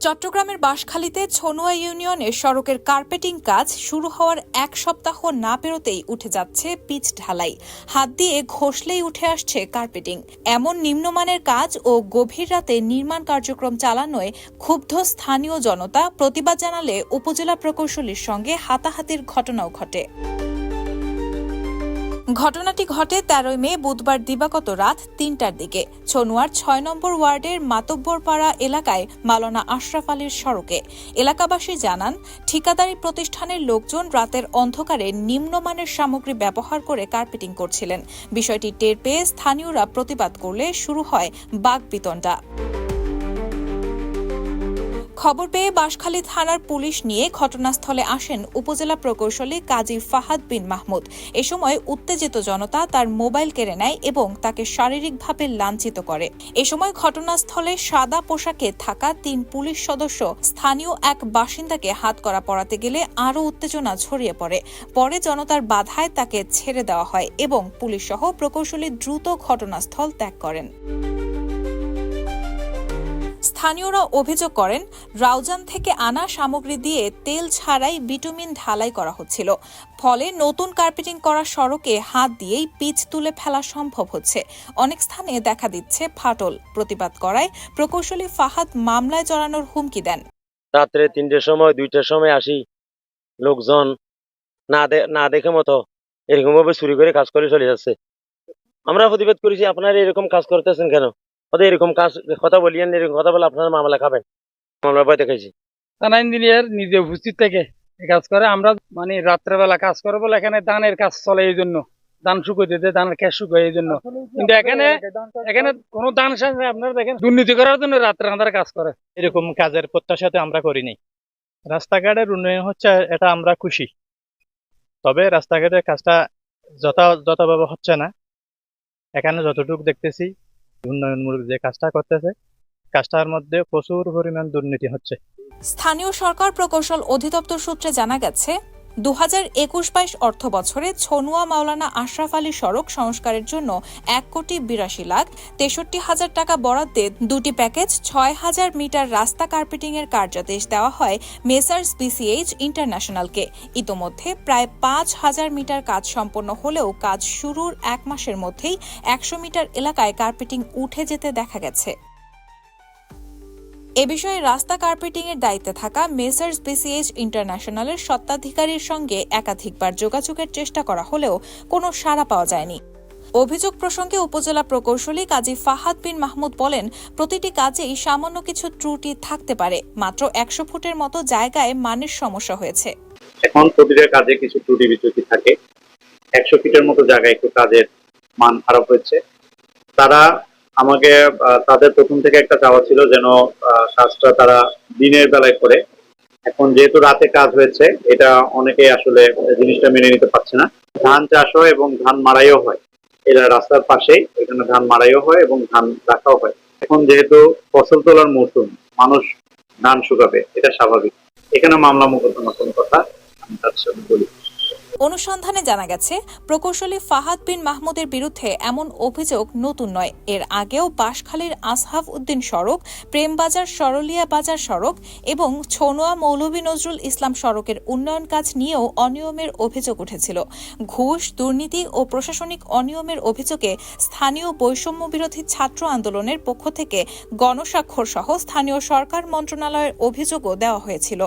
চট্টগ্রামের বাঁশখালীতে ছনুয়া ইউনিয়নের সড়কের কার্পেটিং কাজ শুরু হওয়ার এক সপ্তাহ না পেরোতেই উঠে যাচ্ছে পিচ ঢালাই। হাত দিয়ে ঘষলেই উঠে আসছে কার্পেটিং। এমন নিম্নমানের কাজ ও গভীর রাতে নির্মাণ কার্যক্রম চালানোয় ক্ষুব্ধ স্থানীয় জনতা প্রতিবাদ জানালে উপজেলা প্রকৌশলীর সঙ্গে হাতাহাতির ঘটনাও ঘটে। ঘটনাটি ঘটে ১৩ মে বুধবার দিবাগত রাত ৩টার দিকে ছনুয়ার ৬ নম্বর ওয়ার্ডের মাতব্বরপাড়া এলাকায় মাওলানা আশরাফ আলীর সড়কে। এলাকাবাসী জানান, ঠিকাদারি প্রতিষ্ঠানের লোকজন রাতের অন্ধকারে নিম্নমানের সামগ্রী ব্যবহার করে কার্পেটিং করছিলেন। বিষয়টি টের পেয়ে স্থানীয়রা প্রতিবাদ করলে শুরু হয় বাকবিতণ্ডা। খবর পেয়ে বাঁশখালী থানার পুলিশ নিয়ে ঘটনাস্থলে আসেন উপজেলা প্রকৌশলী কাজী ফাহাদ বিন মাহমুদ। এ সময় উত্তেজিত জনতা তার মোবাইল কেড়ে নেয় এবং তাকে শারীরিকভাবে লাঞ্ছিত করে। এ সময় ঘটনাস্থলে সাদা পোশাকে থাকা ৩ পুলিশ সদস্য স্থানীয় এক বাসিন্দাকে হাতকড়া পরাতে গেলে আরও উত্তেজনা ছড়িয়ে পড়ে। পরে জনতার বাধায় তাকে ছেড়ে দেওয়া হয় এবং পুলিশসহ প্রকৌশলী দ্রুত ঘটনাস্থল ত্যাগ করেন। স্থানীয়রা অভিযোগ করেন, রাউজান থেকে আনা সামগ্রী দিয়ে তেল ছাড়াই বিটুমিন ঢালাই করা হচ্ছিল। ফলে নতুন কার্পেটিং করা সড়কে হাত দিয়েই পিচ তুলে ফেলা সম্ভব হচ্ছে। অনেক স্থানে দেখা দিচ্ছে ফাটল। প্রতিবাদ করায় প্রকৌশলী ফাহাদ মামলায় জড়ানোর হুমকি দেন। রাত্রে ৩টার সময় ২টার সময় আসি, লোকজন না দেখে মতো এরকম ভাবে চুরি করে কাজ করে চলে যাচ্ছে। আমরা প্রতিবাদ করেছি, আপনারা এরকম কাজ করতেছেন কেন? এরকম কাজ কথা বলিয়েন, এরকম কথা বলে আপনারা মামলা খাবেন। মামলা ভয় দেখাইছি। থানা ইঞ্জিনিয়ার নিজে উপস্থিত থেকে কাজ করে। আমরা রাত্রেবেলা কাজ করে বলে এখানে ধানের কাজ চলে, এই জন্য ধান শুকোতে দেয়, ধানের ক্যাশ শুকোয় এই জন্য। কিন্তু এখানে কোনো ধান আপনারা দেখেন দুর্নীতি করার জন্য রাত্রে আমাদের কাজ করে। এরকম কাজের প্রত্যাশাতে আমরা করিনি। রাস্তাঘাটের উন্নয়ন হচ্ছে, এটা আমরা খুশি। তবে রাস্তাঘাটের কাজটা যথাভাবে হচ্ছে না। এখানে যতটুকু দেখতেছি উন্নয়নমূলক যে কাজটা করতেছে, কাজটার মধ্যে প্রচুর পরিমাণ দুর্নীতি হচ্ছে। স্থানীয় সরকার প্রকৌশল অধিদপ্তর সূত্রে জানা গেছে, ২০২১-২২ অর্থ বছরে ছনুয়া মাওলানা আশরাফ আলী সড়ক সংস্কারের জন্য ১,৮২,৬৩,০০০ টাকা বরাদ্দে ২টি প্যাকেজ ৬,০০০ মিটার রাস্তা কার্পেটিংয়ের কার্যাদেশ দেওয়া হয় মেসার্স বিসিএইচ ইন্টারন্যাশনালকে। ইতোমধ্যে প্রায় ৫,০০০ মিটার কাজ সম্পন্ন হলেও কাজ শুরুর ১ মাসের মধ্যেই ১০০ মিটার এলাকায় কার্পেটিং উঠে যেতে দেখা গেছে। এ বিষয়ে রাস্তা কার্পেটিংয়ের দায়িত্বে থাকা মেসার্স বিসিএইচ ইন্টারন্যাশনালের স্বত্বাধিকারীর সঙ্গে একাধিকবার যোগাযোগের চেষ্টা করা হলেও কোনো সাড়া পাওয়া যায়নি। অভিযোগ প্রসঙ্গে উপজেলা প্রকৌশলী কাজী ফাহাদ বিন মাহমুদ বলেন, প্রতিটি কাজেই সামান্য কিছু ত্রুটি থাকতে পারে। মাত্র ১০০ ফুটের মতো জায়গায় মানের সমস্যা হয়েছে। এখন প্রতিটা কাজে কিছু ত্রুটি বিচ্যুতি থাকে। ১০০ ফিটের মতো জায়গায় একটু কাজের মান খারাপ হয়েছে। তারা আমাকে তাদের প্রথম থেকে একটা চাওয়া ছিল যেন কাজটা তারা দিনের বেলায় করে। এখন যেহেতু রাতে কাজ হয়েছে, এটা অনেকে আসলে জিনিসটা মেনে নিতে পারছে না। ধান চাষ হয় এবং ধান মাড়াইও হয়। এরা রাস্তার পাশেই, এখানে ধান মাড়াইও হয় এবং ধান রাখাও হয়। এখন যেহেতু ফসল তোলার মৌসুম, মানুষ ধান শুকাবে, এটা স্বাভাবিক। এখানে মামলা মোকদ্দমার কোনো কথা আমি তার সাথে বলি। অনুসন্ধানে জানা গেছে, প্রকৌশলী ফাহাদ বিন মাহমুদের বিরুদ্ধে এমন অভিযোগ নতুন নয়। এর আগেও বাঁশখালীর আসহাব উদ্দিন সড়ক, প্রেমবাজার সরলিয়া বাজার সড়ক এবং ছনুয়া মৌলভী নজরুল ইসলাম সড়কের উন্নয়ন কাজ নিয়েও অনিয়মের অভিযোগ উঠেছিল। ঘুষ, দুর্নীতি ও প্রশাসনিক অনিয়মের অভিযোগে স্থানীয় বৈষম্য বিরোধী ছাত্র আন্দোলনের পক্ষ থেকে গণস্বাক্ষর সহ স্থানীয় সরকার মন্ত্রণালয়ের অভিযোগও দেওয়া হয়েছিল।